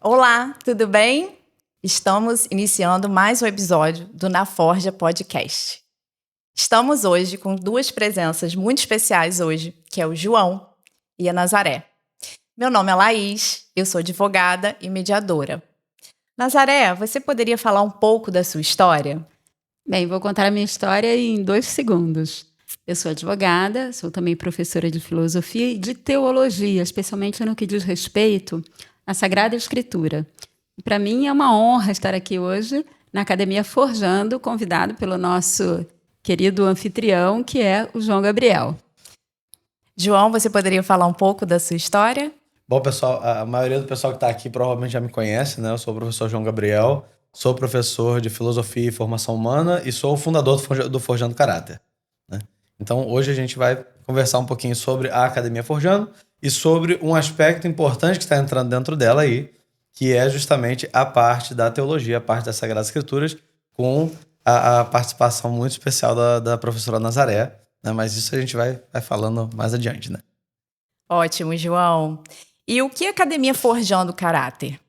Olá, tudo bem? Estamos iniciando mais um episódio do Na Forja Podcast. Estamos hoje com duas presenças muito especiais hoje, que é o João e a Nazaré. Meu nome é Laís, eu sou advogada e mediadora. Nazaré, você poderia falar um pouco da sua história? Bem, vou contar a minha história em 2 segundos. Eu sou advogada, sou também professora de filosofia e de teologia, especialmente no que diz respeito à Sagrada Escritura. Para mim é uma honra estar aqui hoje na Academia Forjando, convidado pelo nosso querido anfitrião, que é o João Gabriel. João, você poderia falar um pouco da sua história? Bom, pessoal, a maioria do pessoal que está aqui provavelmente já me conhece, né? Eu sou o professor João Gabriel, sou professor de filosofia e formação humana e sou o fundador do Forjando Caráter, né? Então, hoje a gente vai conversar um pouquinho sobre a Academia Forjando e sobre um aspecto importante que está entrando dentro dela aí, que é justamente a parte da teologia, a parte das Sagradas Escrituras, com a participação muito especial da professora Nazaré, né? Mas isso a gente vai falando mais adiante, né? Ótimo, João. E o que é a Academia Forjando Caráter?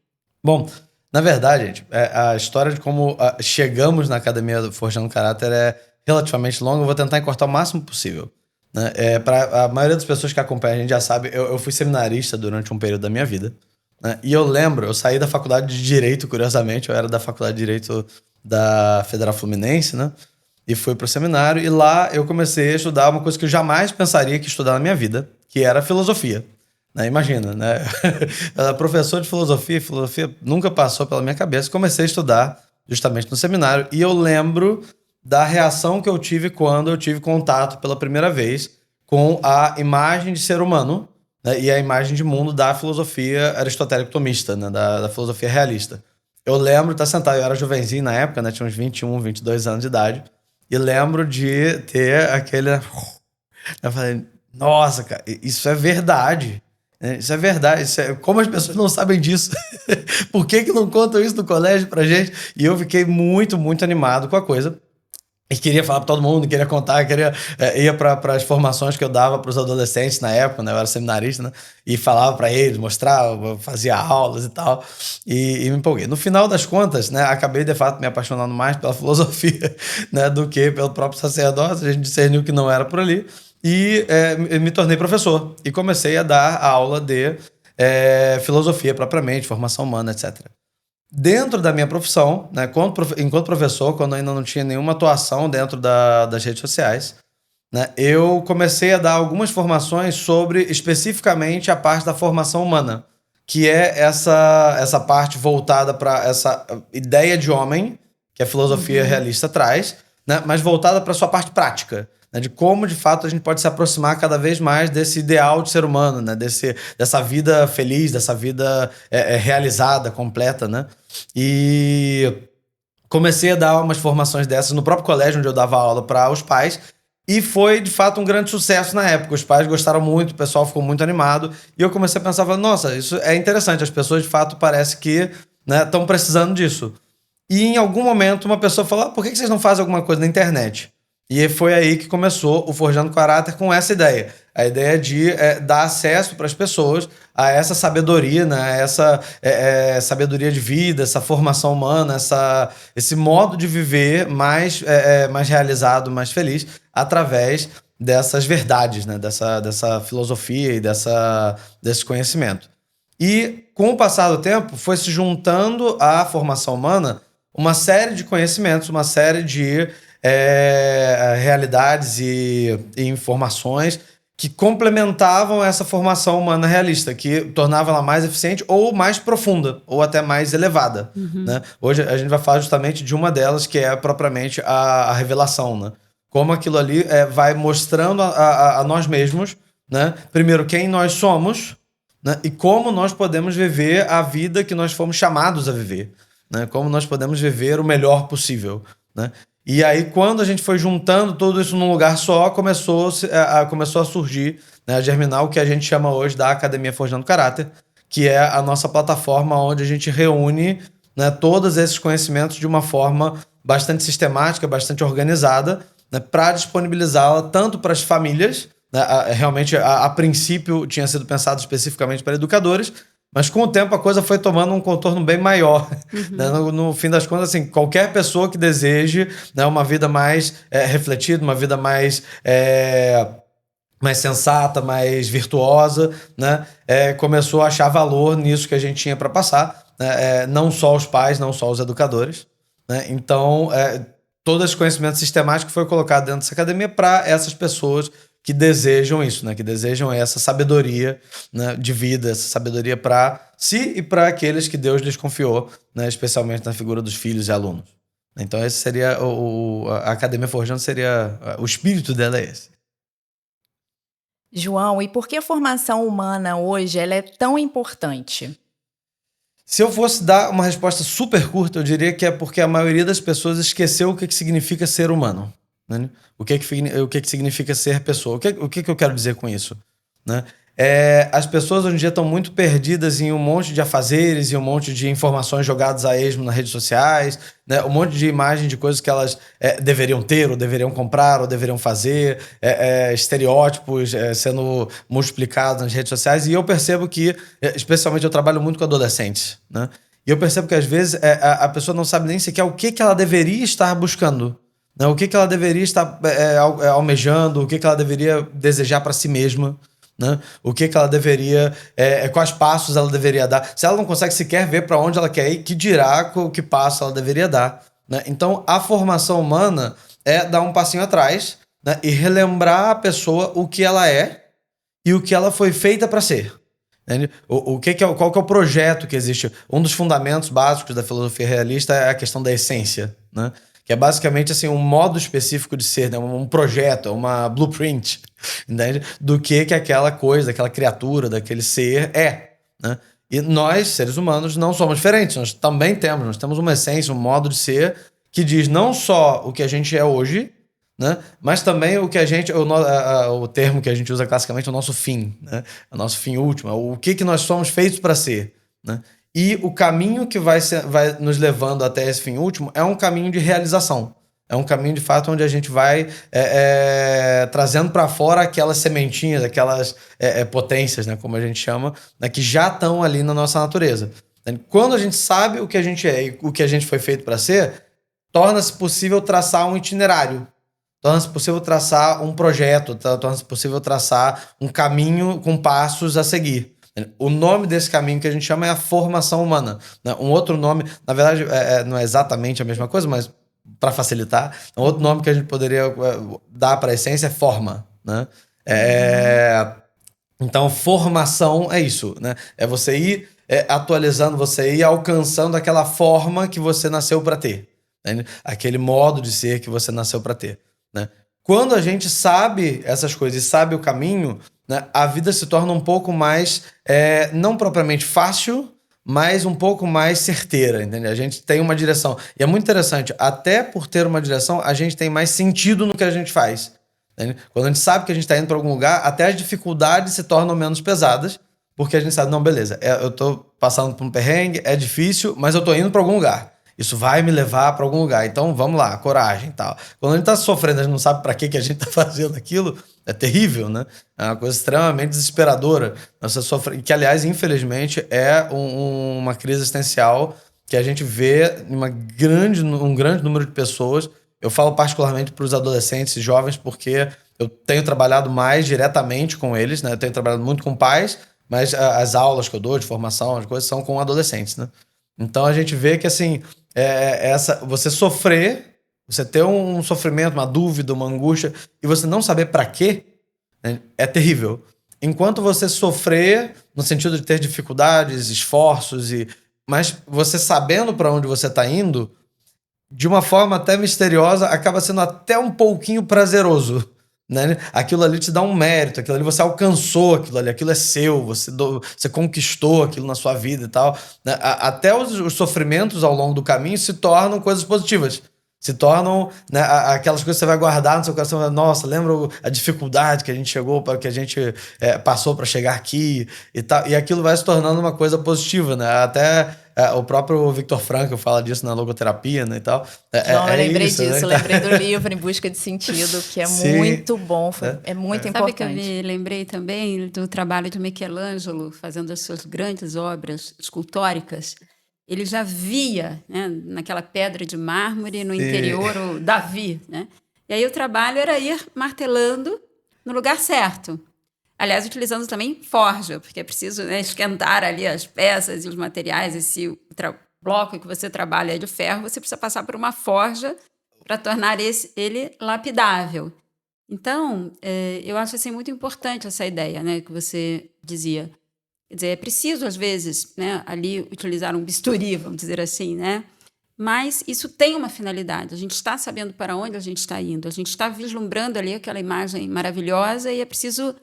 Bom, na verdade, gente, a história de como chegamos na Academia Forjando Caráter é relativamente longa. Eu vou tentar encurtar o máximo possível, né? Para a maioria das pessoas que acompanham a gente já sabe, eu fui seminarista durante um período da minha vida, né? E eu lembro, eu saí da faculdade de Direito, curiosamente, eu era da faculdade de Direito da Federal Fluminense, né? E fui pro seminário e lá eu comecei a estudar uma coisa que eu jamais pensaria que estudar na minha vida, que era filosofia. Né? Imagina, né? Eu era professor de filosofia nunca passou pela minha cabeça. Comecei a estudar justamente no seminário e eu lembro da reação que eu tive quando eu tive contato pela primeira vez com a imagem de ser humano, né? E a imagem de mundo da filosofia aristotélico-tomista, né? Da filosofia realista. Eu lembro de estar sentado, eu era jovenzinho na época, né? Tinha uns 21, 22 anos de idade, e lembro de ter aquele... Eu falei, nossa, cara, isso é verdade. Isso é verdade. Como as pessoas não sabem disso? Por que não contam isso no colégio pra gente? E eu fiquei muito, muito animado com a coisa. E queria falar pra todo mundo, queria contar, ia para as formações que eu dava para os adolescentes na época, né? Eu era seminarista, né? E falava para eles, mostrava, fazia aulas e tal. E me empolguei. No final das contas, né? Acabei, de fato, me apaixonando mais pela filosofia, né? Do que pelo próprio sacerdócio. A gente discerniu que não era por ali. E me tornei professor. E comecei a dar aula de filosofia propriamente, formação humana, etc. Dentro da minha profissão, né, enquanto professor, quando ainda não tinha nenhuma atuação dentro das redes sociais, né, eu comecei a dar algumas formações sobre especificamente a parte da formação humana, que é essa parte voltada para essa ideia de homem que a filosofia realista traz, né, mas voltada para a sua parte prática, né, de como de fato a gente pode se aproximar cada vez mais desse ideal de ser humano, né, dessa vida feliz, dessa vida realizada, completa, né? E comecei a dar umas formações dessas no próprio colégio onde eu dava aula para os pais. E foi, de fato, um grande sucesso na época. Os pais gostaram muito, o pessoal ficou muito animado. E eu comecei a pensar, nossa, isso é interessante. As pessoas, de fato, parece que estão precisando disso. E em algum momento uma pessoa falou, por que vocês não fazem alguma coisa na internet? E foi aí que começou o Forjando Caráter com essa ideia. A ideia de dar acesso para as pessoas a essa sabedoria, né? Essa sabedoria de vida, essa formação humana, esse modo de viver mais realizado, mais feliz, através dessas verdades, né? Dessa filosofia e desse conhecimento. E com o passar do tempo, foi se juntando à formação humana uma série de conhecimentos, uma série de realidades e informações que complementavam essa formação humana realista, que tornava ela mais eficiente ou mais profunda, ou até mais elevada. Né? Hoje a gente vai falar justamente de uma delas, que é propriamente a revelação. Né? Como aquilo ali vai mostrando a nós mesmos, né? Primeiro, quem nós somos, né? E como nós podemos viver a vida que nós fomos chamados a viver. Né? Como nós podemos viver o melhor possível. Né? E aí, quando a gente foi juntando tudo isso num lugar só, começou a surgir, né, a germinar o que a gente chama hoje da Academia Forjando Caráter, que é a nossa plataforma onde a gente reúne, né, todos esses conhecimentos de uma forma bastante sistemática, bastante organizada, né, para disponibilizá-la tanto para as famílias, né, realmente a princípio tinha sido pensado especificamente para educadores, Mas com o tempo a coisa foi tomando um contorno bem maior. Né? No fim das contas, assim, qualquer pessoa que deseje, né, uma vida mais refletida, uma vida mais sensata, mais virtuosa, né, começou a achar valor nisso que a gente tinha para passar, né, não só os pais, não só os educadores. Né? Então, todo esse conhecimento sistemático foi colocado dentro dessa academia para essas pessoas que desejam isso, né? Que desejam essa sabedoria, né, de vida, essa sabedoria para si e para aqueles que Deus lhes confiou, né, especialmente na figura dos filhos e alunos. Então esse seria a Academia Forjando, seria o espírito dela é esse. João, e por que a formação humana hoje ela é tão importante? Se eu fosse dar uma resposta super curta, eu diria que é porque a maioria das pessoas esqueceu o que significa ser humano. Né? O que significa ser pessoa. O que eu quero dizer com isso? Né? As pessoas hoje em dia estão muito perdidas em um monte de afazeres e um monte de informações jogadas a esmo nas redes sociais, né? Um monte de imagem de coisas que elas deveriam ter, ou deveriam comprar, ou deveriam fazer, estereótipos sendo multiplicados nas redes sociais. E eu percebo que, especialmente eu trabalho muito com adolescentes, né? E eu percebo que às vezes a pessoa não sabe nem sequer o que ela deveria estar buscando. Né? O que ela deveria estar almejando, o que ela deveria desejar para si mesma. Né? O que ela deveria, quais passos ela deveria dar. Se ela não consegue sequer ver para onde ela quer ir, que dirá que passo ela deveria dar. Né? Então, a formação humana é dar um passinho atrás, né, e relembrar a pessoa o que ela é e o que ela foi feita para ser. Né? Qual que é o projeto que existe? Um dos fundamentos básicos da filosofia realista é a questão da essência, né? Que é basicamente assim, um modo específico de ser, né? Um projeto, uma blueprint, entende? Do que aquela coisa, aquela criatura, daquele ser é. Né? E nós, seres humanos, não somos diferentes. Nós também temos uma essência, um modo de ser que diz não só o que a gente é hoje, né? Mas também o que a gente, o termo que a gente usa classicamente é o nosso fim, né? O nosso fim último, o que nós somos feitos para ser, né? E o caminho que vai nos levando até esse fim último é um caminho de realização. É um caminho, de fato, onde a gente vai trazendo para fora aquelas sementinhas, aquelas potências, né, como a gente chama, né, que já estão ali na nossa natureza. Quando a gente sabe o que a gente é e o que a gente foi feito para ser, torna-se possível traçar um itinerário. Torna-se possível traçar um projeto, torna-se possível traçar um caminho com passos a seguir. O nome desse caminho que a gente chama é a formação humana. Um outro nome, na verdade, não é exatamente a mesma coisa, mas para facilitar, um outro nome que a gente poderia dar para a essência é forma. Né? Então, formação é isso. Né? É você ir atualizando, você ir alcançando aquela forma que você nasceu para ter. Né? Aquele modo de ser que você nasceu para ter. Né? Quando a gente sabe essas coisas e sabe o caminho, né, a vida se torna um pouco mais, não propriamente fácil, mas um pouco mais certeira, entendeu? A gente tem uma direção. E é muito interessante, até por ter uma direção, a gente tem mais sentido no que a gente faz. Entendeu? Quando a gente sabe que a gente está indo para algum lugar, até as dificuldades se tornam menos pesadas, porque a gente sabe, não, beleza, eu estou passando por um perrengue, é difícil, mas eu estou indo para algum lugar. Isso vai me levar para algum lugar. Então, vamos lá, coragem e tal. Quando a gente tá sofrendo, a gente não sabe para que a gente tá fazendo aquilo, é terrível, né? É uma coisa extremamente desesperadora. Você sofre, que, aliás, infelizmente, é uma crise existencial que a gente vê em um grande número de pessoas. Eu falo particularmente para os adolescentes e jovens porque eu tenho trabalhado mais diretamente com eles, né? Eu tenho trabalhado muito com pais, mas as aulas que eu dou de formação, as coisas são com adolescentes, né? Então a gente vê que assim, você sofrer, você ter um sofrimento, uma dúvida, uma angústia, e você não saber para quê, né, é terrível. Enquanto você sofrer, no sentido de ter dificuldades, esforços, mas você sabendo para onde você está indo, de uma forma até misteriosa, acaba sendo até um pouquinho prazeroso. Né? Aquilo ali te dá um mérito, aquilo ali você alcançou, aquilo é seu, você conquistou aquilo na sua vida e tal. Né? Até os sofrimentos ao longo do caminho se tornam coisas positivas. Se tornam, né, aquelas coisas que você vai guardar no seu coração. Nossa, lembra a dificuldade que a gente chegou, para que a gente passou para chegar aqui e tal. E aquilo vai se tornando uma coisa positiva, né? Até O próprio Viktor Frankl fala disso na logoterapia, né, e tal. João, eu lembrei isso, disso, né? lembrei do livro Em Busca de Sentido, que é Sim. muito bom, é muito Sabe que eu importante. me lembrei também do trabalho de Michelangelo, fazendo as suas grandes obras escultóricas. Ele já via, né, naquela pedra de mármore no interior o Davi, né? E aí o trabalho era ir martelando no lugar certo. Aliás, utilizando também forja, porque é preciso, né, esquentar ali as peças e os materiais. E se o bloco que você trabalha é de ferro, você precisa passar por uma forja para tornar ele lapidável. Então, eu acho assim, muito importante essa ideia, né, que você dizia. Quer dizer, é preciso, às vezes, né, ali utilizar um bisturi, vamos dizer assim, né? Mas isso tem uma finalidade. A gente está sabendo para onde a gente está indo. A gente está vislumbrando ali aquela imagem maravilhosa e é preciso,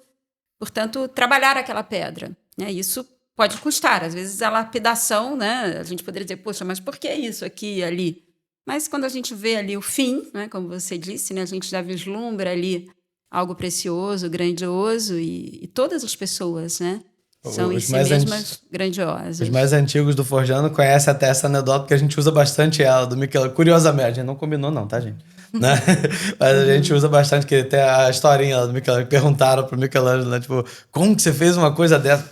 portanto, trabalhar aquela pedra, né? Isso pode custar. Às vezes, a lapidação, né? A gente poderia dizer, poxa, mas por que isso aqui e ali? Mas quando a gente vê ali o fim, né, como você disse, né, a gente já vislumbra ali algo precioso, grandioso e todas as pessoas, né? São em si mesmas grandiosas. Os mais antigos do Forjando conhecem até essa anedota, porque a gente usa bastante ela, do Michelangelo. Curiosamente, a gente não combinou não, tá, gente? Né? Mas a gente usa bastante, que tem a historinha do Michelangelo. Perguntaram pro Michelangelo, né? Tipo, como que você fez uma coisa dessa?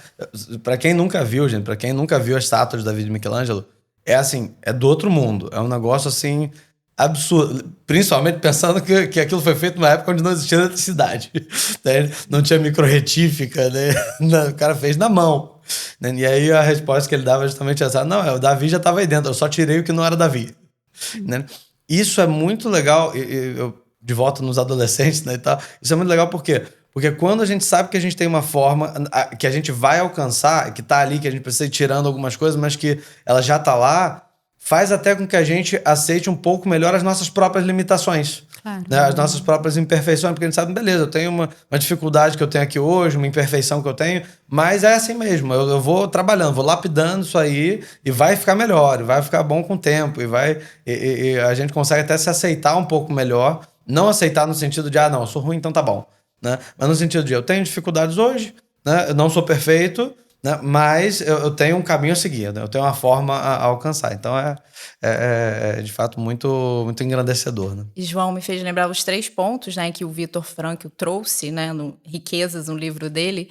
Pra quem nunca viu, gente, pra quem nunca viu a estátua de Davi de Michelangelo, é assim, é do outro mundo. É um negócio assim... absurdo, principalmente pensando que aquilo foi feito numa época onde não existia eletricidade, né? Não tinha micro-retífica, né? O cara fez na mão, né? E aí a resposta que ele dava justamente essa: não, o Davi já estava aí dentro, eu só tirei o que não era Davi, né? Isso é muito legal, eu de volta nos adolescentes, né, e tal. Isso é muito legal porque quando a gente sabe que a gente tem uma forma que a gente vai alcançar, que tá ali, que a gente precisa ir tirando algumas coisas, mas que ela já tá lá, faz até com que a gente aceite um pouco melhor as nossas próprias limitações. Claro. Né? As nossas próprias imperfeições, porque a gente sabe, beleza, eu tenho uma dificuldade que eu tenho aqui hoje, uma imperfeição que eu tenho, mas é assim mesmo, eu vou trabalhando, vou lapidando isso aí e vai ficar melhor, e vai ficar bom com o tempo, e a gente consegue até se aceitar um pouco melhor, não aceitar no sentido de, não, eu sou ruim, então tá bom, né? Mas no sentido de, eu tenho dificuldades hoje, né? Eu não sou perfeito, né? Mas eu tenho um caminho a seguir, né? Eu tenho uma forma a alcançar. Então é de fato muito, muito engrandecedor. Né? E João me fez lembrar os 3 pontos, né, que o Viktor Frankl trouxe, né, no Riquezas, no livro dele,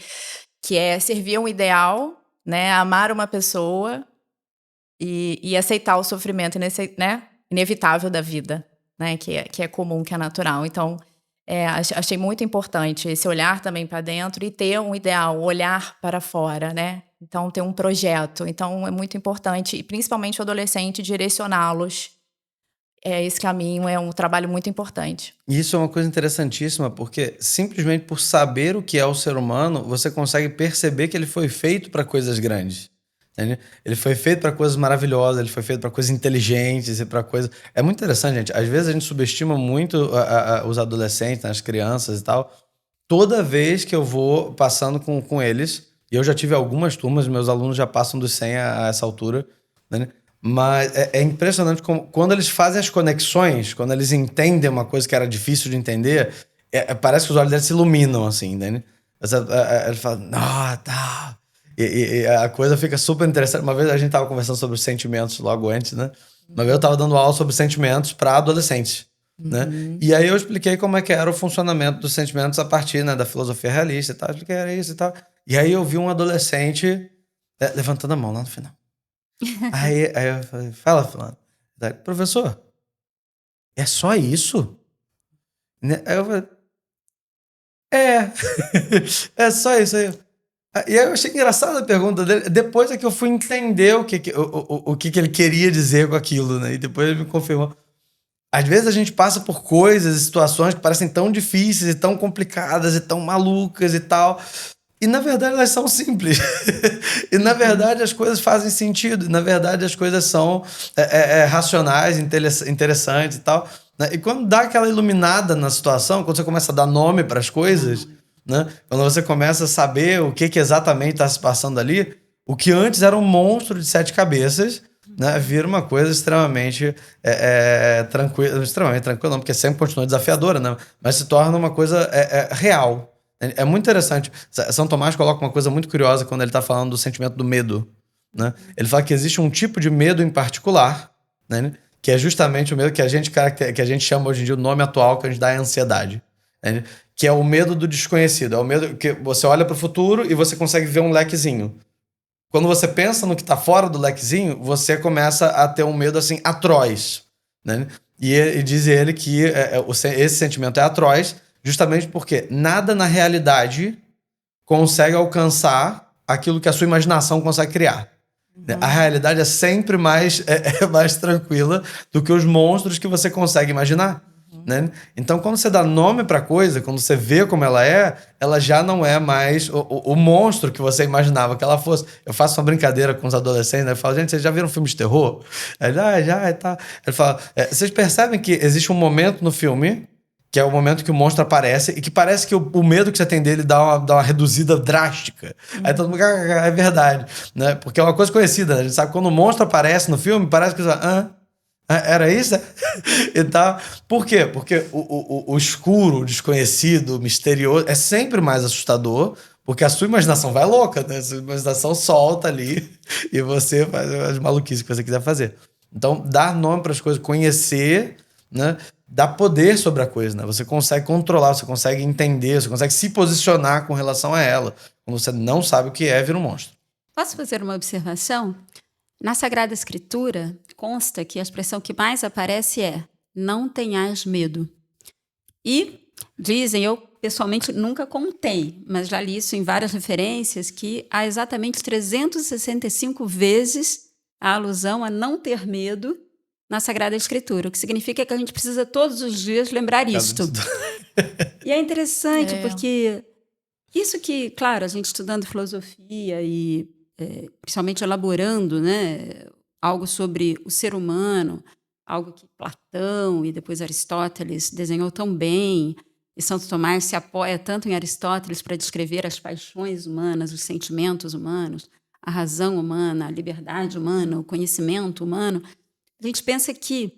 que é servir um ideal, né, amar uma pessoa e aceitar o sofrimento, né, inevitável da vida, né, que é comum, que é natural. Então, achei muito importante esse olhar também para dentro e ter um ideal, olhar para fora, né? Então, ter um projeto. Então, é muito importante, e principalmente o adolescente, direcioná-los. Esse caminho é um trabalho muito importante. E isso é uma coisa interessantíssima, porque simplesmente por saber o que é o ser humano, você consegue perceber que ele foi feito para coisas grandes. Entende? Ele foi feito para coisas maravilhosas, ele foi feito para coisas inteligentes e para coisas... É muito interessante, gente. Às vezes a gente subestima muito os adolescentes, as crianças e tal. Toda vez que eu vou passando com eles, e eu já tive algumas turmas, meus alunos já passam dos 100 a essa altura, né? Mas é impressionante como, quando eles fazem as conexões, quando eles entendem uma coisa que era difícil de entender, parece que os olhos deles se iluminam, assim, né? Eles falam, tá... E a coisa fica super interessante. Uma vez a gente tava conversando sobre os sentimentos logo antes, né? Uma vez eu tava dando aula sobre sentimentos para adolescentes, né? E aí eu expliquei como é que era o funcionamento dos sentimentos a partir, né, da filosofia realista e tal. Eu expliquei, era isso e tal. E aí eu vi um adolescente levantando a mão lá no final. aí eu falei, fala, fulano. Professor, é só isso? Aí eu falei, é só isso aí. E aí eu achei engraçada a pergunta dele. Depois é que eu fui entender o que ele queria dizer com aquilo, né? E depois ele me confirmou. Às vezes a gente passa por coisas e situações que parecem tão difíceis e tão complicadas e tão malucas e tal. E na verdade elas são simples. E na verdade as coisas fazem sentido. E na verdade as coisas são racionais, interessantes e tal. Né? E quando dá aquela iluminada na situação, quando você começa a dar nome para as coisas... Né? Quando você começa a saber o que exatamente está se passando ali, o que antes era um monstro de 7 cabeças, né, vira uma coisa extremamente tranquila, extremamente tranquila, não, porque sempre continua desafiadora, né, mas se torna uma coisa real. É muito interessante. São Tomás coloca uma coisa muito curiosa quando ele está falando do sentimento do medo. né? Ele fala que existe um tipo de medo em particular, né? Que é justamente o medo que a gente chama hoje em dia, o nome atual que a gente dá é ansiedade, né? Que é o medo do desconhecido. É o medo que você olha para o futuro e você consegue ver um lequezinho. Quando você pensa no que está fora do lequezinho, você começa a ter um medo assim atroz, né? E diz ele que esse sentimento é atroz justamente porque nada na realidade consegue alcançar aquilo que a sua imaginação consegue criar. A realidade é sempre mais tranquila do que os monstros que você consegue imaginar. Né? Então, quando você dá nome pra coisa, quando você vê como ela já não é mais o monstro que você imaginava que ela fosse. Eu faço uma brincadeira com os adolescentes, né? Eu falo, gente, vocês já viram filme de terror? Ele, já, tá. Ele fala, vocês percebem que existe um momento no filme, que é o momento que o monstro aparece, e que parece que o medo que você tem dele dá uma reduzida drástica. Aí todo mundo, é verdade. Né? Porque é uma coisa conhecida, né? A gente sabe que quando o monstro aparece no filme, parece que você era isso? E tal. Por quê? Porque o escuro, o desconhecido, o misterioso é sempre mais assustador, porque a sua imaginação vai louca, né? A sua imaginação solta ali e você faz as maluquices que você quiser fazer. Então, dar nome para as coisas, conhecer, né? Dá poder sobre a coisa, né? Você consegue controlar, você consegue entender, você consegue se posicionar com relação a ela. Quando você não sabe o que é, vira um monstro. Posso fazer uma observação? Na Sagrada Escritura, consta que a expressão que mais aparece é não tenhais medo. E dizem, eu pessoalmente nunca contei, mas já li isso em várias referências, que há exatamente 365 vezes a alusão a não ter medo na Sagrada Escritura, o que significa que a gente precisa todos os dias lembrar isto. E é interessante porque isso que, claro, a gente estudando filosofia e principalmente elaborando, né, algo sobre o ser humano, algo que Platão e depois Aristóteles desenhou tão bem, e Santo Tomás se apoia tanto em Aristóteles para descrever as paixões humanas, os sentimentos humanos, a razão humana, a liberdade humana, o conhecimento humano. A gente pensa que,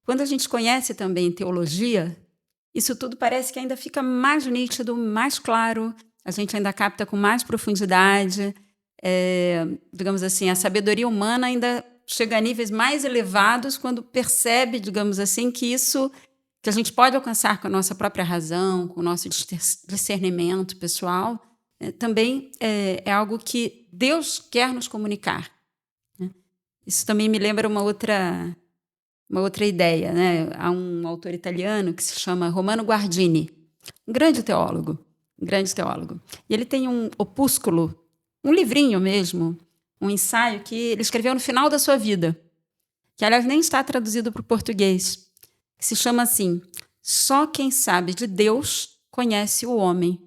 quando a gente conhece também teologia, isso tudo parece que ainda fica mais nítido, mais claro, a gente ainda capta com mais profundidade. Digamos assim, a sabedoria humana ainda chega a níveis mais elevados quando percebe, digamos assim, que isso que a gente pode alcançar com a nossa própria razão, com o nosso discernimento pessoal, também é algo que Deus quer nos comunicar. Isso também me lembra uma outra ideia, né? Há um autor italiano que se chama Romano Guardini, um grande teólogo. E ele tem um opúsculo, um livrinho mesmo, um ensaio que ele escreveu no final da sua vida, que, aliás, nem está traduzido para o português, que se chama assim, Só quem sabe de Deus conhece o homem.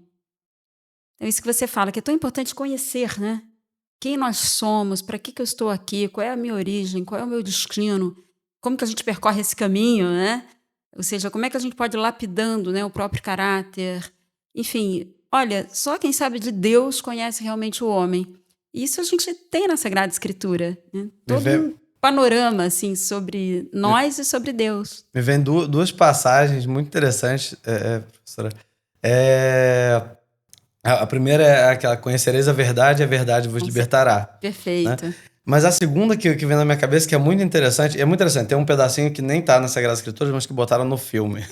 É isso que você fala, que é tão importante conhecer, né? Quem nós somos, para que eu estou aqui, qual é a minha origem, qual é o meu destino, como que a gente percorre esse caminho, né? Ou seja, como é que a gente pode ir lapidando, né, o próprio caráter. Enfim, olha, só quem sabe de Deus conhece realmente o homem. E isso a gente tem na Sagrada Escritura, né? Todo um panorama assim, sobre nós e sobre Deus. Me vem duas passagens muito interessantes, professora. A primeira é aquela, conhecereis a verdade vos libertará. Perfeito. Né? Mas a segunda que vem na minha cabeça, que é muito interessante, tem um pedacinho que nem tá na Sagrada Escritura, mas que botaram no filme.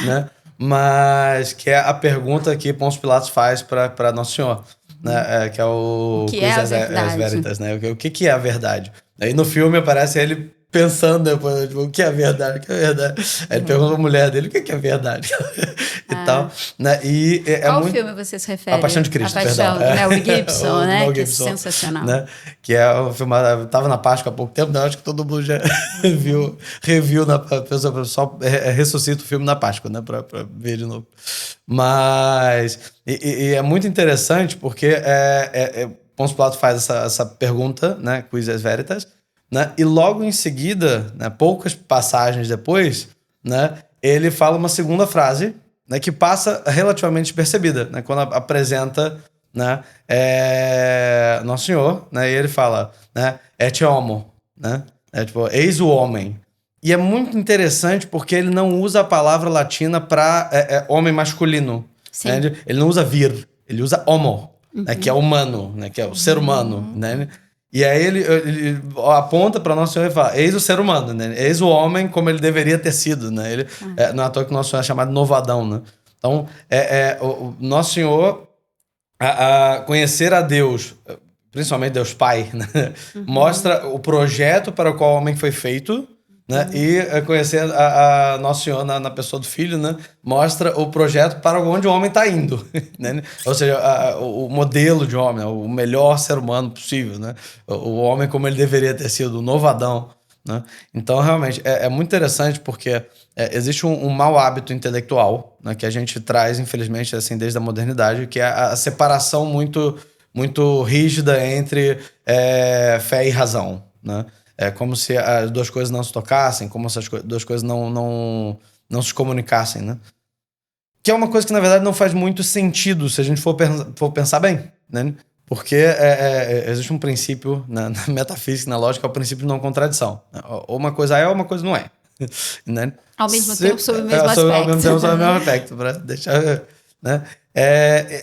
Né? Mas que é a pergunta que Pôncio Pilatos faz para Nosso Senhor. Né? Que é o que é a verdade? Veritas, né? O que é a verdade? Aí no filme aparece ele pensando depois, tipo, o que é a verdade? O que é a verdade? Aí ele pergunta pra mulher dele, o que é a verdade? E tal. Né? Qual filme você se refere? A Paixão de Cristo, A Paixão, perdão. Mel Gibson, né? Mel Que Gibson, é sensacional. Né? Que é o filme, tava na Páscoa há pouco tempo, né? Acho que todo mundo já reviu só ressuscita o filme na Páscoa, né? Pra ver de novo. Mas é muito interessante porque Pôncio Pilatos faz essa pergunta, né? Quis es veritas, né? E logo em seguida, né, poucas passagens depois, né, ele fala uma segunda frase, né, que passa relativamente despercebida, né, quando apresenta, né, Nosso Senhor, né, e ele fala, né, et homo, né, tipo, eis o homem. E é muito interessante porque ele não usa a palavra latina para homem masculino. Né? Ele não usa vir, ele usa homo, né, que é humano, né, que é o ser humano, né? E aí ele aponta para Nosso Senhor e fala: eis o ser humano, né? Eis o homem como ele deveria ter sido, né? Não é à toa que o Nosso Senhor é chamado Novo Adão, né? Então, o Nosso Senhor, conhecer a Deus, principalmente Deus Pai, né? Mostra o projeto para o qual o homem foi feito, né? E conhecer a Nosso Senhor na pessoa do Filho, né? Mostra o projeto para onde o homem está indo, né? Ou seja, o modelo de homem, o melhor ser humano possível, né? O homem como ele deveria ter sido, o novo Adão, né? Então, realmente, é muito interessante porque existe um mau hábito intelectual, né? Que a gente traz, infelizmente, assim, desde a modernidade, que é a separação muito rígida entre fé e razão, né? É como se as duas coisas não se tocassem, como se as duas coisas não se comunicassem, né? Que é uma coisa que, na verdade, não faz muito sentido se a gente for pensar bem, né? Porque existe um princípio na metafísica, na lógica, é o princípio de não contradição. Ou uma coisa é ou uma coisa não é. Né? Ao mesmo tempo, sob o mesmo aspecto. Ao mesmo tempo, sob o mesmo aspecto, para deixar... Né?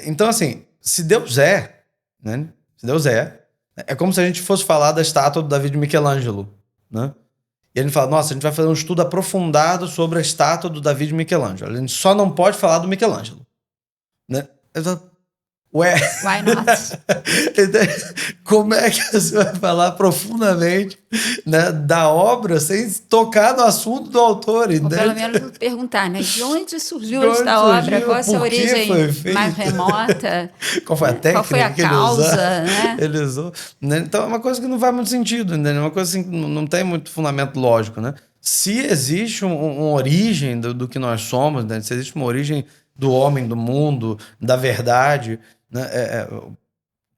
Então, assim, se Deus é, né? Se Deus é como se a gente fosse falar da estátua do Davi de Michelangelo, né? E a gente fala, nossa, a gente vai fazer um estudo aprofundado sobre a estátua do Davi de Michelangelo. A gente só não pode falar do Michelangelo, né? Eu falo, ué... Why not? Como é que você vai falar profundamente, né, da obra sem tocar no assunto do autor? Ou pelo menos perguntar, né? De onde surgiu esta obra? Qual a sua origem mais remota? Qual foi a técnica? Qual foi a causa? Né? Ele usou, né? Então é uma coisa que não faz muito sentido, né? É uma coisa assim que não tem muito fundamento lógico, né? Se existe uma origem do que nós somos, né? Se existe uma origem do homem, do mundo, da verdade, né?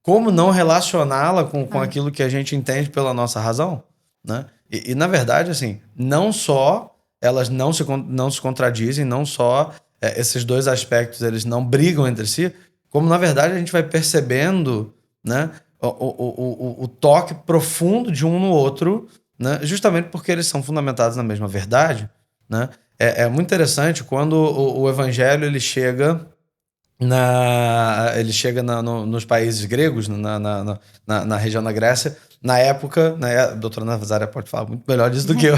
Como não relacioná-la com aquilo que a gente entende pela nossa razão, né? E na verdade, assim, não só elas não se contradizem, não só esses dois aspectos eles não brigam entre si, como na verdade a gente vai percebendo, né, o toque profundo de um no outro, né, justamente porque eles são fundamentados na mesma verdade, né? É muito interessante quando o evangelho ele chega nos países gregos, na região da Grécia, na época, né, a doutora Nazária pode falar muito melhor disso do que eu,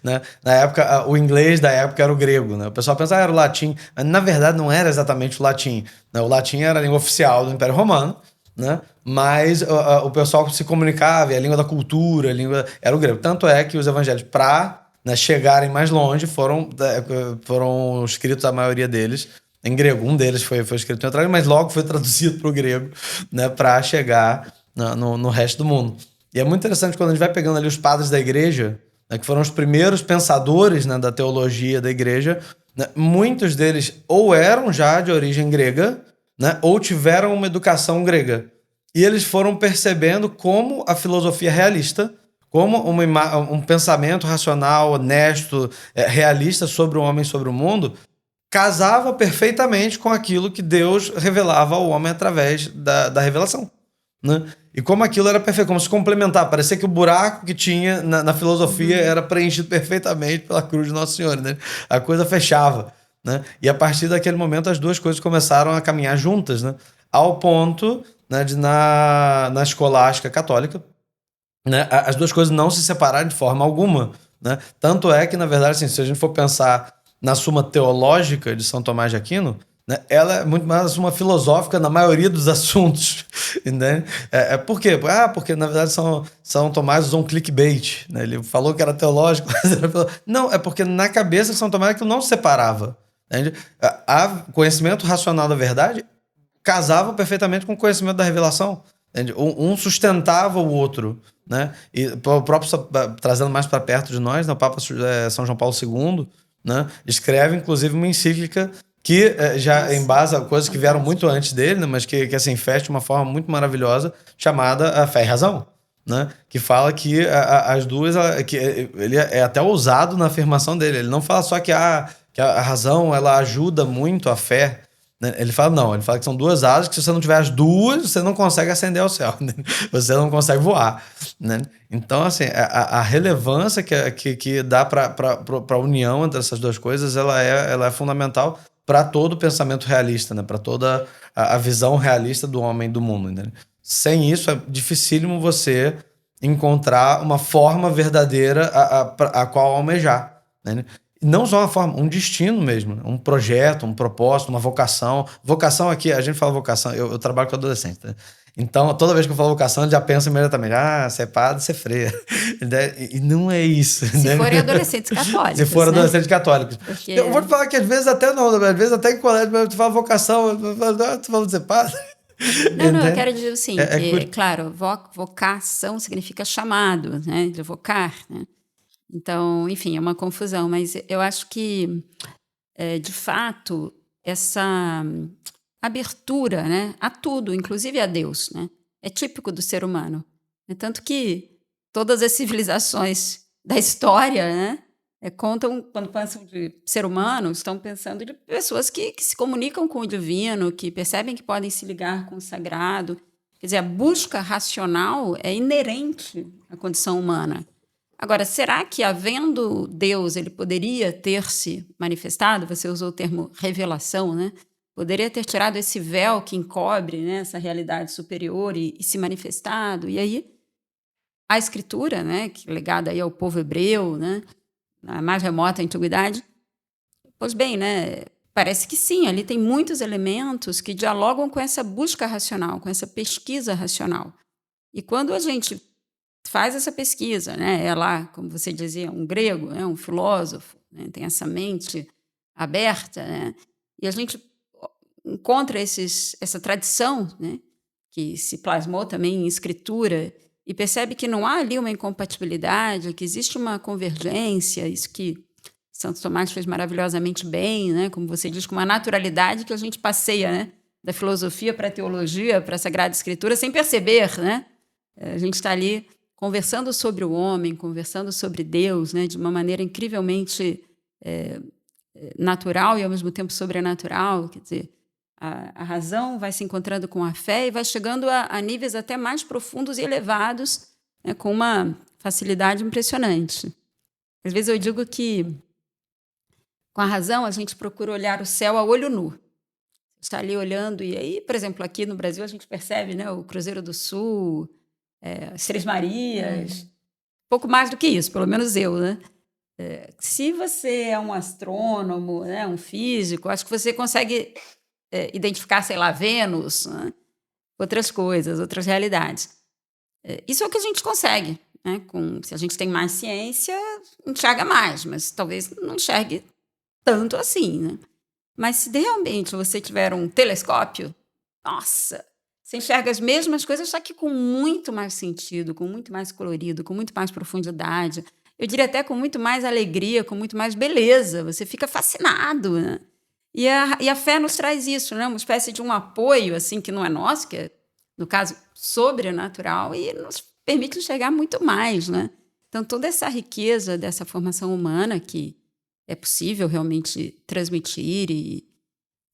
né? Na época, o inglês da época era o grego, né? O pessoal pensa, era o latim, mas na verdade não era exatamente o latim, né? O latim era a língua oficial do Império Romano, né? Mas o pessoal se comunicava, e a língua da cultura, era o grego. Tanto é que os evangelhos, para chegarem mais longe, foram escritos, a maioria deles, em grego. Um deles foi escrito em outra língua, mas logo foi traduzido para o grego, né, para chegar no resto do mundo. E é muito interessante quando a gente vai pegando ali os padres da igreja, né, que foram os primeiros pensadores, né, da teologia da igreja, né, muitos deles ou eram já de origem grega, né, ou tiveram uma educação grega. E eles foram percebendo como a filosofia realista, como um pensamento racional, honesto, realista sobre o homem, sobre o mundo, casava perfeitamente com aquilo que Deus revelava ao homem através da revelação, né? E como aquilo era perfeito, como se complementar, parecia que o buraco que tinha na filosofia era preenchido perfeitamente pela cruz de Nosso Senhor, né? A coisa fechava, né? E a partir daquele momento as duas coisas começaram a caminhar juntas, né? Ao ponto, né, de na escolástica católica, né, as duas coisas não se separarem de forma alguma, né? Tanto é que, na verdade, assim, se a gente for pensar na Suma Teológica de São Tomás de Aquino, né, ela é muito mais uma filosófica na maioria dos assuntos, né? Por quê? Porque, na verdade, São Tomás usou um clickbait, né? Ele falou que era teológico, mas era filosófico. Não, é porque na cabeça de São Tomás aquilo não se separava, né? O conhecimento racional da verdade casava perfeitamente com o conhecimento da revelação. Um sustentava o outro, né? E o próprio, trazendo mais para perto de nós, né, o Papa São João Paulo II, né, escreve inclusive uma encíclica que já embasa coisas que vieram muito antes dele, né, mas que assim, fecha de uma forma muito maravilhosa, chamada a Fé e Razão, né? Que fala que as duas, que ele é até ousado na afirmação dele. Ele não fala só que a razão ela ajuda muito a fé, né? Ele fala que são duas asas que se você não tiver as duas, você não consegue ascender ao céu, né? Você não consegue voar, né? Então, assim, a relevância que dá para a união entre essas duas coisas, ela é fundamental para todo o pensamento realista, né? Para toda a visão realista do homem e do mundo, né? Sem isso, é dificílimo você encontrar uma forma verdadeira a qual almejar, né? Não só uma forma, um destino mesmo, né? Um projeto, um propósito, uma vocação. Vocação aqui, a gente fala vocação, eu trabalho com adolescente, né? Então, toda vez que eu falo vocação, eu já penso imediatamente, ser padre, ser freira. E não é isso. Se né? forem adolescentes católicos. Se for adolescentes católicos. Porque... Eu vou te falar que às vezes até não, às vezes até em colégio, tu fala vocação, tu fala de ser padre. Não, eu quero dizer assim, claro, vocação significa chamado, né, de vocar, né? Então, enfim, é uma confusão, mas eu acho que, de fato, essa abertura, né, a tudo, inclusive a Deus, né, é típico do ser humano. Tanto que todas as civilizações da história, né, contam, quando pensam de ser humano, estão pensando de pessoas que se comunicam com o divino, que percebem que podem se ligar com o sagrado. Quer dizer, a busca racional é inerente à condição humana. Agora, será que, havendo Deus, ele poderia ter se manifestado? Você usou o termo revelação, né? Poderia ter tirado esse véu que encobre, né, essa realidade superior e se manifestado. E aí, a escritura, né, que é ligada aí ao povo hebreu, né, na mais remota antiguidade, pois bem, né, parece que sim, ali tem muitos elementos que dialogam com essa busca racional, com essa pesquisa racional. E quando a gente faz essa pesquisa, né, é lá, como você dizia, um grego, né, um filósofo, né, tem essa mente aberta, né, e a gente encontra essa tradição, né, que se plasmou também em escritura, e percebe que não há ali uma incompatibilidade, que existe uma convergência, isso que Santo Tomás fez maravilhosamente bem, né, como você diz, com uma naturalidade que a gente passeia, né, da filosofia para a teologia, para a Sagrada Escritura, sem perceber, né? A gente está ali conversando sobre o homem, conversando sobre Deus, né, de uma maneira incrivelmente natural e, ao mesmo tempo, sobrenatural. Quer dizer, a razão vai se encontrando com a fé e vai chegando a níveis até mais profundos e elevados, né, com uma facilidade impressionante. Às vezes eu digo que, com a razão, a gente procura olhar o céu a olho nu. Está ali olhando, e aí, por exemplo, aqui no Brasil, a gente percebe, né, o Cruzeiro do Sul, as Três Marias, pouco mais do que isso, pelo menos eu, né? Se você é um astrônomo, né, um físico, acho que você consegue identificar, sei lá, Vênus, né, outras coisas, outras realidades. Isso é o que a gente consegue, né? Se a gente tem mais ciência, enxerga mais, mas talvez não enxergue tanto assim, né? Mas se realmente você tiver um telescópio, nossa, você enxerga as mesmas coisas, só que com muito mais sentido, com muito mais colorido, com muito mais profundidade. Eu diria até com muito mais alegria, com muito mais beleza. Você fica fascinado, né? E a fé nos traz isso, né? Uma espécie de um apoio, assim, que não é nosso, que é, no caso, sobrenatural, e nos permite enxergar muito mais, né? Então, toda essa riqueza dessa formação humana que é possível realmente transmitir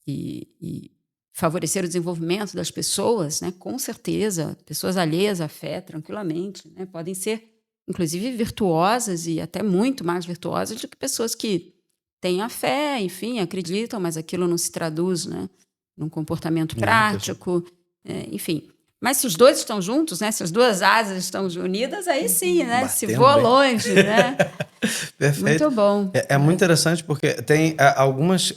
e favorecer o desenvolvimento das pessoas, né? Com certeza, pessoas alheias à fé, tranquilamente, né? Podem ser, inclusive, virtuosas e até muito mais virtuosas do que pessoas que têm a fé, enfim, acreditam, mas aquilo não se traduz, né, num comportamento prático, enfim. Mas se os dois estão juntos, né, se as duas asas estão unidas, aí sim, né, batendo se voa longe, né? Perfeito. Muito bom. É muito interessante porque tem algumas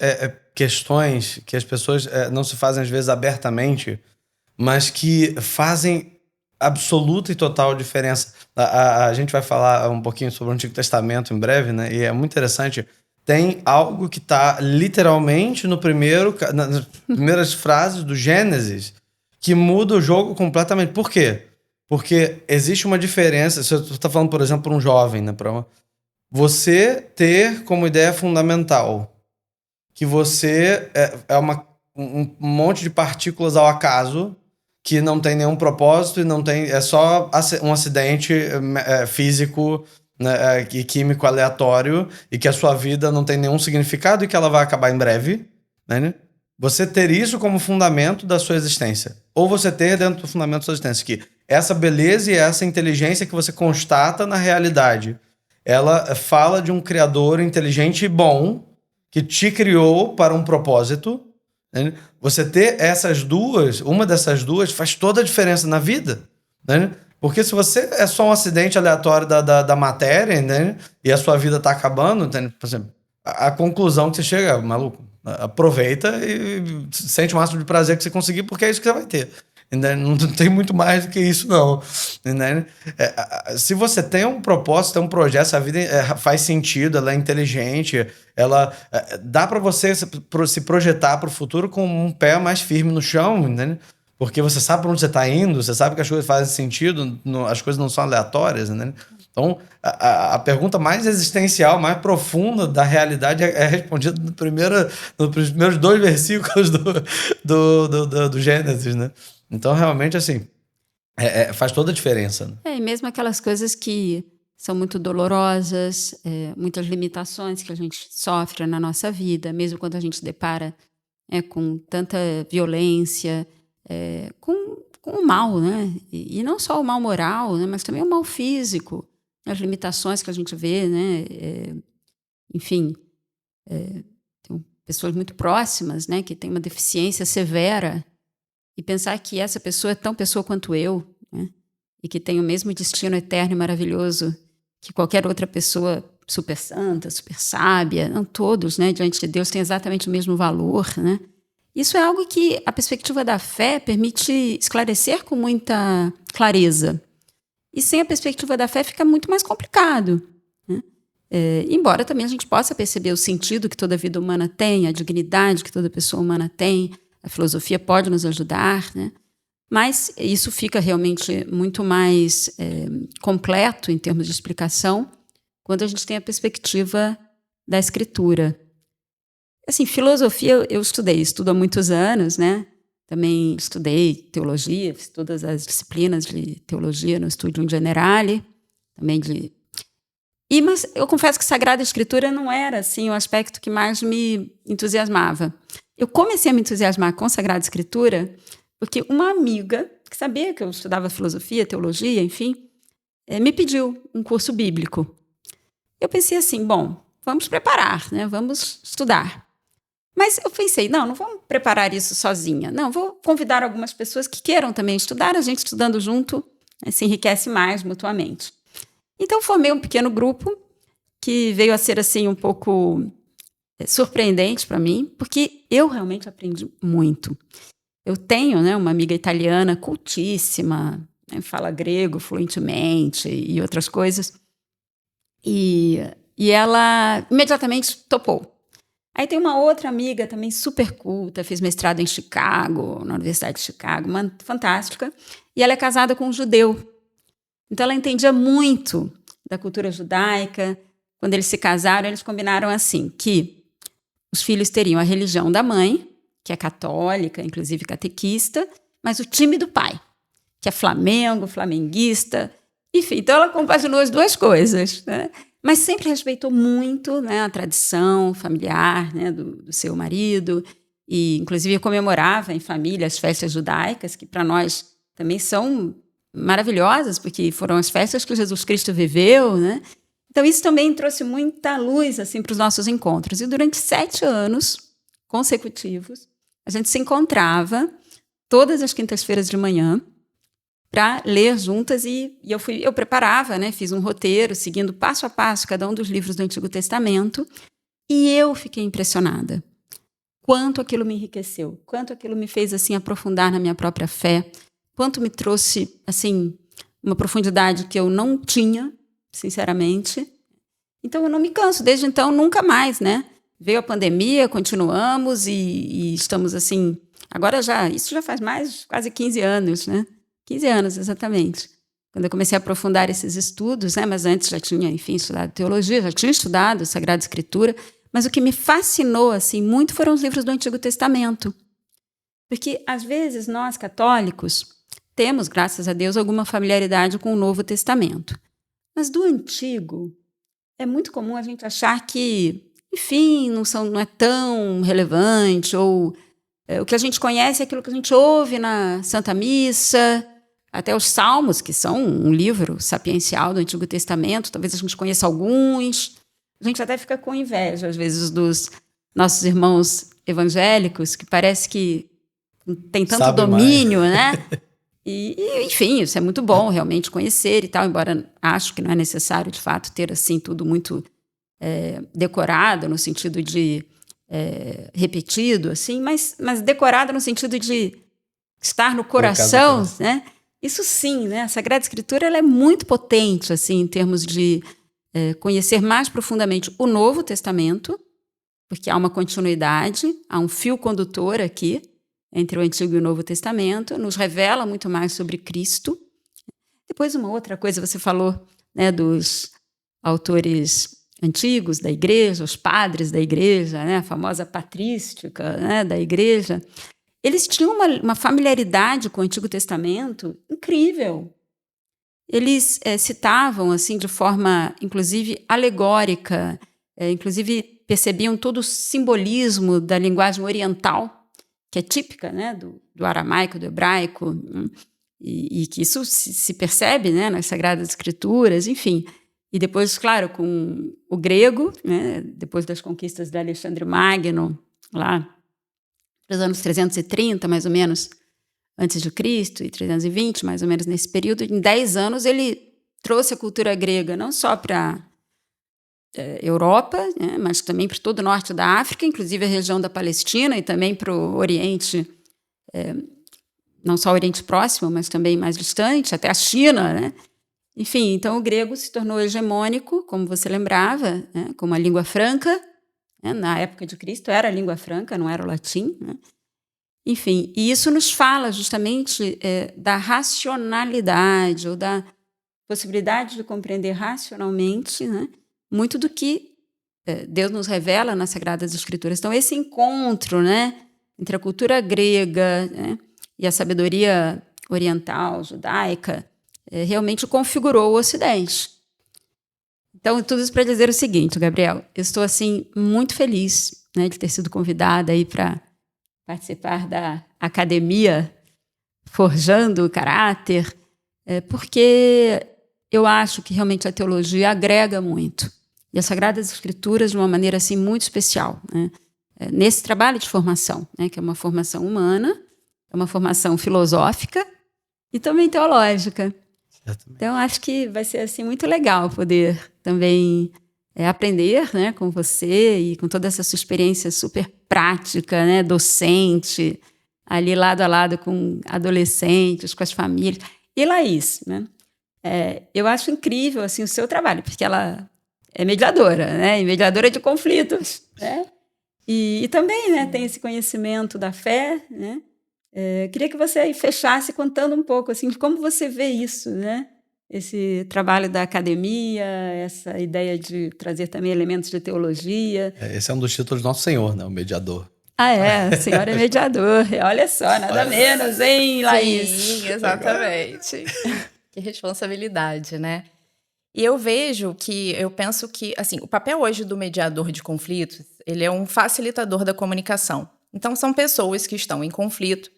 questões que as pessoas não se fazem às vezes abertamente, mas que fazem absoluta e total diferença. A gente vai falar um pouquinho sobre o Antigo Testamento em breve, né? E é muito interessante. Tem algo que está literalmente nas primeiras frases do Gênesis que muda o jogo completamente. Por quê? Porque existe uma diferença. Se você está falando, por exemplo, para um jovem, né? Você ter como ideia fundamental que você um monte de partículas ao acaso que não tem nenhum propósito e não tem, é só um acidente físico, né, e químico aleatório, e que a sua vida não tem nenhum significado e que ela vai acabar em breve, né? Você ter isso como fundamento da sua existência. Ou você ter dentro do fundamento da sua existência que essa beleza e essa inteligência que você constata na realidade, ela fala de um criador inteligente e bom que te criou para um propósito, Né? Você ter essas duas, uma dessas duas, faz toda a diferença na vida. Né? Porque se você é só um acidente aleatório da matéria, né? E a sua vida tá acabando, né? Por exemplo, a conclusão que você chega, maluco, aproveita e sente o máximo de prazer que você conseguir, porque é isso que você vai ter. Né? Não tem muito mais do que isso, não. Né? Se você tem um propósito, tem um projeto, essa vida faz sentido, ela é inteligente, ela dá para você se projetar para o futuro com um pé mais firme no chão, né? Porque você sabe para onde você está indo, você sabe que as coisas fazem sentido, as coisas não são aleatórias, né? Então, a pergunta mais existencial, mais profunda da realidade é respondida nos primeiros 2 versículos do Gênesis, né? Então, realmente, assim, faz toda a diferença. Né? E mesmo aquelas coisas que são muito dolorosas, muitas limitações que a gente sofre na nossa vida, mesmo quando a gente depara com tanta violência, com o mal, né? E não só o mal moral, né? Mas também o mal físico, as limitações que a gente vê, né? Enfim, tem pessoas muito próximas, né? Que têm uma deficiência severa, e pensar que essa pessoa é tão pessoa quanto eu, né? E que tem o mesmo destino eterno e maravilhoso que qualquer outra pessoa super santa, super sábia, não todos, né? Diante de Deus têm exatamente o mesmo valor, né? Isso é algo que a perspectiva da fé permite esclarecer com muita clareza. E sem a perspectiva da fé fica muito mais complicado. Né? Embora também a gente possa perceber o sentido que toda vida humana tem, a dignidade que toda pessoa humana tem, a filosofia pode nos ajudar, né? Mas isso fica realmente muito mais completo em termos de explicação quando a gente tem a perspectiva da escritura. Assim, filosofia eu estudo há muitos anos, né? Também estudei teologia, fiz todas as disciplinas de teologia no Studium Generale, também mas eu confesso que Sagrada Escritura não era assim o aspecto que mais me entusiasmava. Eu comecei a me entusiasmar com Sagrada Escritura porque uma amiga, que sabia que eu estudava filosofia, teologia, enfim, me pediu um curso bíblico. Eu pensei assim, bom, vamos preparar, né? Vamos estudar. Mas eu pensei, não vamos preparar isso sozinha. Não, vou convidar algumas pessoas que queiram também estudar, a gente estudando junto, né, se enriquece mais mutuamente. Então, formei um pequeno grupo que veio a ser assim um pouco surpreendente para mim, porque eu realmente aprendi muito. Eu tenho, né, uma amiga italiana cultíssima, né, fala grego fluentemente e outras coisas, e ela imediatamente topou. Aí tem uma outra amiga também super culta, fez mestrado em Chicago, na Universidade de Chicago, fantástica, e ela é casada com um judeu. Então ela entendia muito da cultura judaica. Quando eles se casaram, eles combinaram assim, que os filhos teriam a religião da mãe, que é católica, inclusive catequista, mas o time do pai, que é Flamengo, flamenguista, enfim. Então ela compaginou as duas coisas, né? Mas sempre respeitou muito, né, a tradição familiar, né, do seu marido, e inclusive comemorava em família as festas judaicas, que para nós também são maravilhosas, porque foram as festas que Jesus Cristo viveu, né? Então isso também trouxe muita luz assim, para os nossos encontros. E durante 7 anos consecutivos, a gente se encontrava todas as quintas-feiras de manhã para ler juntas, e eu preparava, né, fiz um roteiro seguindo passo a passo cada um dos livros do Antigo Testamento, e eu fiquei impressionada. Quanto aquilo me enriqueceu, quanto aquilo me fez assim aprofundar na minha própria fé, quanto me trouxe assim uma profundidade que eu não tinha, sinceramente. Então eu não me canso, desde então nunca mais, né? Veio a pandemia, continuamos e estamos assim, agora isso já faz mais quase 15 anos, né? 15 anos, exatamente. Quando eu comecei a aprofundar esses estudos, né? Mas antes já tinha, enfim, estudado teologia, já tinha estudado Sagrada Escritura, mas o que me fascinou assim, muito foram os livros do Antigo Testamento. Porque, às vezes, nós, católicos, temos, graças a Deus, alguma familiaridade com o Novo Testamento. Mas do Antigo, é muito comum a gente achar que, enfim, não é tão relevante, ou o que a gente conhece é aquilo que a gente ouve na Santa Missa, até os Salmos, que são um livro sapiencial do Antigo Testamento, talvez a gente conheça alguns. A gente até fica com inveja, às vezes, dos nossos irmãos evangélicos, que parece que tem tanto Sabe domínio, né? Enfim, isso é muito bom realmente conhecer e tal, embora acho que não é necessário, de fato, ter assim tudo muito decorado, no sentido de repetido, assim, mas decorado no sentido de estar no coração, né? Isso sim, né? A Sagrada Escritura ela é muito potente, assim, em termos de conhecer mais profundamente o Novo Testamento, porque há uma continuidade, há um fio condutor aqui entre o Antigo e o Novo Testamento, nos revela muito mais sobre Cristo. Depois, uma outra coisa, você falou, né, dos autores antigos da igreja, os padres da igreja, né, a famosa patrística, né, da igreja. Eles tinham uma familiaridade com o Antigo Testamento incrível. Eles citavam, assim, de forma, inclusive, alegórica, inclusive percebiam todo o simbolismo da linguagem oriental, que é típica, né, do aramaico, do hebraico, e que isso se percebe, né, nas Sagradas Escrituras, enfim. E depois, claro, com o grego, né, depois das conquistas de Alexandre Magno, lá nos anos 330, mais ou menos, antes de Cristo, e 320, mais ou menos nesse período, em 10 anos ele trouxe a cultura grega não só para Europa, né, mas também para todo o norte da África, inclusive a região da Palestina e também para o Oriente, não só o Oriente Próximo, mas também mais distante, até a China, né? Enfim, então o grego se tornou hegemônico, como você lembrava, né, como a língua franca, né, na época de Cristo era a língua franca, não era o latim, né? Enfim, e isso nos fala justamente da racionalidade ou da possibilidade de compreender racionalmente, né, muito do que Deus nos revela nas Sagradas Escrituras. Então, esse encontro, né, entre a cultura grega, né, e a sabedoria oriental, judaica, realmente configurou o Ocidente. Então, tudo isso para dizer o seguinte, Gabriel, eu estou assim muito feliz, né, de ter sido convidada aí para participar da academia Forjando o Caráter, porque eu acho que realmente a teologia agrega muito. E as Sagradas Escrituras de uma maneira assim muito especial, né? Nesse trabalho de formação, né, que é uma formação humana, é uma formação filosófica e também teológica. Exatamente. Então, acho que vai ser assim, muito legal poder também aprender, né, com você e com toda essa sua experiência super prática, né, docente, ali lado a lado com adolescentes, com as famílias. E Laís, né, eu acho incrível assim, o seu trabalho, porque ela é mediadora, né, e mediadora de conflitos, né, e também, né, tem esse conhecimento da fé, né. Queria que você fechasse contando um pouco assim, de como você vê isso, né? Esse trabalho da academia, essa ideia de trazer também elementos de teologia. Esse é um dos títulos do Nosso Senhor, né? O mediador. Ah, o Senhor é mediador. Olha só, nada menos, hein, Laís? Sim, exatamente. Que responsabilidade, né? E eu penso que, assim, o papel hoje do mediador de conflitos, ele é um facilitador da comunicação. Então, são pessoas que estão em conflito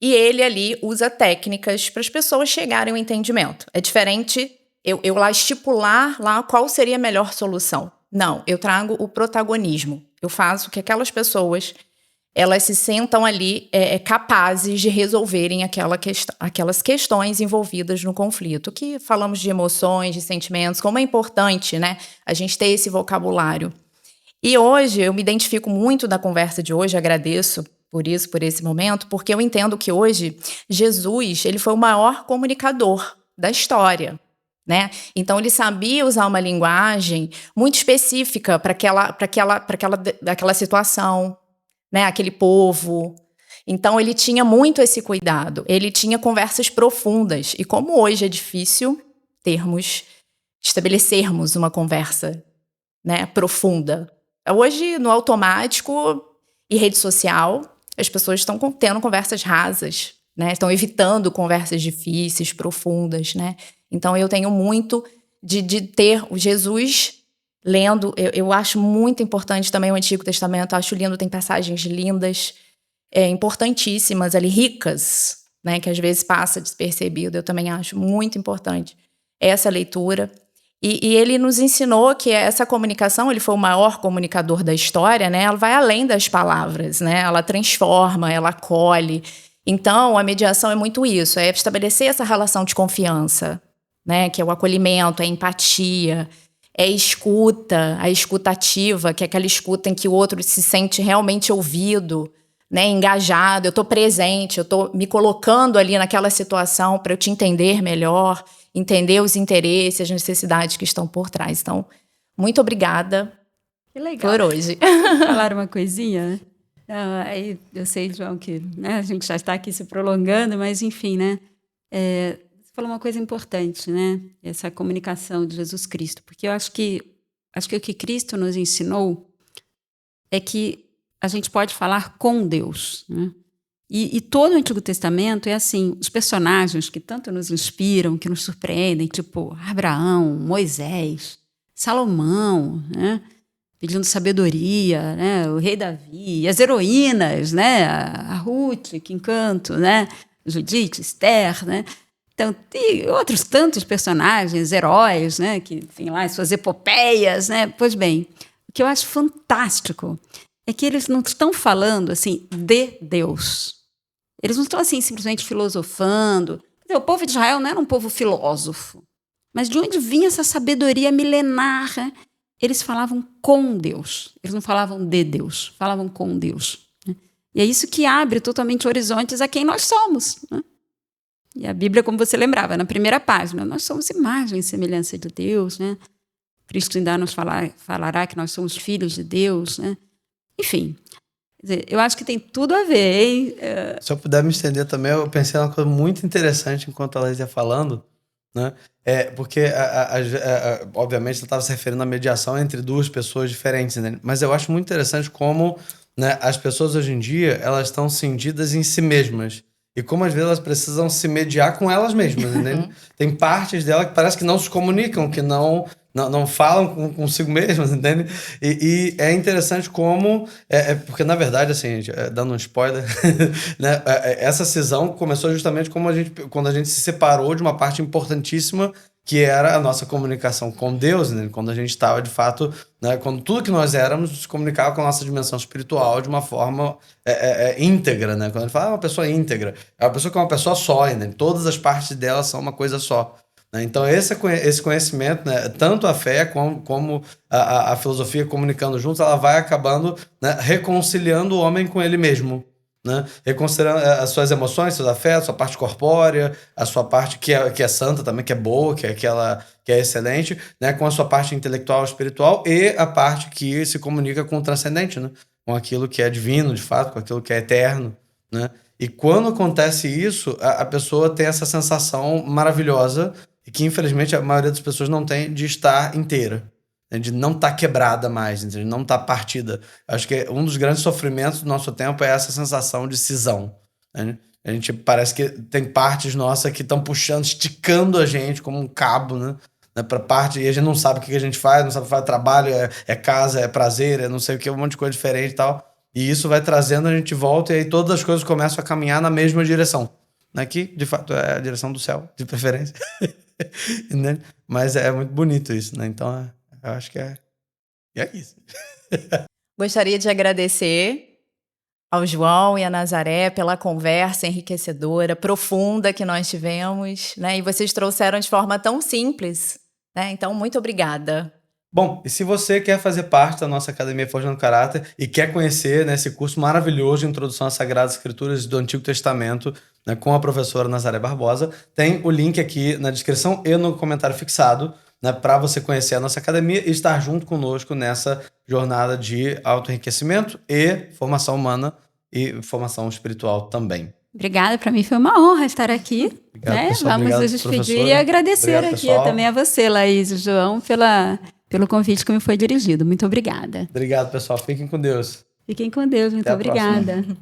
e ele ali usa técnicas para as pessoas chegarem ao entendimento. É diferente eu lá estipular lá qual seria a melhor solução. Não, eu trago o protagonismo. Eu faço que aquelas pessoas elas se sentam ali capazes de resolverem aquelas questões envolvidas no conflito. Que falamos de emoções, de sentimentos, como é importante, né, a gente ter esse vocabulário. E hoje eu me identifico muito da conversa de hoje, agradeço por isso, por esse momento, porque eu entendo que hoje Jesus ele foi o maior comunicador da história, né? Então ele sabia usar uma linguagem muito específica para aquela situação, né? Aquele povo. Então ele tinha muito esse cuidado. Ele tinha conversas profundas. E como hoje é difícil estabelecermos uma conversa, né, profunda. Hoje, no automático e rede social, as pessoas estão tendo conversas rasas, né? Estão evitando conversas difíceis, profundas, né? Então, eu tenho muito de ter o Jesus lendo. Eu acho muito importante também o Antigo Testamento. Acho lindo, tem passagens lindas, importantíssimas ali, ricas, né? Que às vezes passa despercebido. Eu também acho muito importante essa leitura. E ele nos ensinou que essa comunicação, ele foi o maior comunicador da história, né? Ela vai além das palavras, né? Ela transforma, ela acolhe. Então, a mediação é muito isso, é estabelecer essa relação de confiança, né? Que é o acolhimento, é a empatia, é a escuta ativa, que é aquela escuta em que o outro se sente realmente ouvido, né? Engajado, eu estou presente, eu estou me colocando ali naquela situação para eu te entender melhor, entender os interesses, as necessidades que estão por trás. Então, muito obrigada por hoje. Falar uma coisinha? Aí eu sei, João, que né, a gente já está aqui se prolongando, mas enfim, né? Você falou uma coisa importante, né? Essa comunicação de Jesus Cristo. Porque eu acho que o que Cristo nos ensinou é que a gente pode falar com Deus, né? E todo o Antigo Testamento é assim, os personagens que tanto nos inspiram, que nos surpreendem, tipo Abraão, Moisés, Salomão, né? Pedindo sabedoria, né? O rei Davi, as heroínas, né? A Ruth, que encanto, né? Judite, Esther, né? Então, tem outros tantos personagens, heróis, né? Que têm lá as suas epopeias, né? Pois bem, o que eu acho fantástico é que eles não estão falando assim de Deus. Eles não estão assim simplesmente filosofando. O povo de Israel não era um povo filósofo. Mas de onde vinha essa sabedoria milenar? Né? Eles falavam com Deus. Eles não falavam de Deus, falavam com Deus. Né? E é isso que abre totalmente horizontes a quem nós somos. Né? E a Bíblia, como você lembrava, na primeira página, nós somos imagem e semelhança de Deus. Né? Cristo ainda nos falará que nós somos filhos de Deus. Né? Enfim, eu acho que tem tudo a ver, hein? Se eu puder me estender também, eu pensei numa coisa muito interessante enquanto a Laís ia falando, né? Porque, obviamente, você estava se referindo à mediação entre duas pessoas diferentes, né? Mas eu acho muito interessante como, né, as pessoas hoje em dia, elas estão cindidas em si mesmas. E como às vezes elas precisam se mediar com elas mesmas, né? Tem partes dela que parece que não se comunicam, que não falam consigo mesmas, entende? E é interessante como... porque, na verdade, assim, dando um spoiler, né, essa cisão começou justamente quando a gente se separou de uma parte importantíssima que era a nossa comunicação com Deus, né? Quando a gente estava, de fato, né, quando tudo que nós éramos se comunicava com a nossa dimensão espiritual de uma forma íntegra, né? Quando a gente fala uma pessoa íntegra, é uma pessoa que é uma pessoa só, né? Todas as partes dela são uma coisa só. Né? Então, esse conhecimento, né, tanto a fé como a filosofia comunicando juntos, ela vai acabando, né, reconciliando o homem com ele mesmo. Né? Reconsiderando as suas emoções, seus afetos, sua parte corpórea, a sua parte que é santa também, que é boa, que é excelente, né? Com a sua parte intelectual, espiritual e a parte que se comunica com o transcendente, né? Com aquilo que é divino, de fato, com aquilo que é eterno. Né? E quando acontece isso, a pessoa tem essa sensação maravilhosa e que, infelizmente, a maioria das pessoas não tem de estar inteira. De não estar quebrada mais, de não estar partida. Acho que um dos grandes sofrimentos do nosso tempo é essa sensação de cisão. Né? A gente parece que tem partes nossas que estão puxando, esticando a gente como um cabo, né? Para parte, e a gente não sabe o que a gente faz, não sabe fazer trabalho, é casa, é prazer, é não sei o que, um monte de coisa diferente e tal. E isso vai trazendo, a gente volta e aí todas as coisas começam a caminhar na mesma direção. Né? Que, de fato, é a direção do céu, de preferência. Né? Mas é muito bonito isso, né? Então, eu acho que é isso. Gostaria de agradecer ao João e a Nazaré pela conversa enriquecedora, profunda que nós tivemos, né? E vocês trouxeram de forma tão simples, né? Então, muito obrigada. Bom, e se você quer fazer parte da nossa Academia Forjando Caráter e quer conhecer, né, esse curso maravilhoso de Introdução às Sagradas Escrituras do Antigo Testamento, né, com a professora Nazaré Barbosa, tem o link aqui na descrição e no comentário fixado, né, para você conhecer a nossa academia e estar junto conosco nessa jornada de autoenriquecimento e formação humana e formação espiritual também. Obrigada, para mim foi uma honra estar aqui. Obrigado, né? pessoal. Vamos Obrigado, nos despedir professora. e agradecer Obrigado, aqui pessoal. também a você, Laís e João, pelo convite que me foi dirigido. Muito obrigada. Obrigado, pessoal. Fiquem com Deus. Fiquem com Deus, muito Até a próxima. obrigada.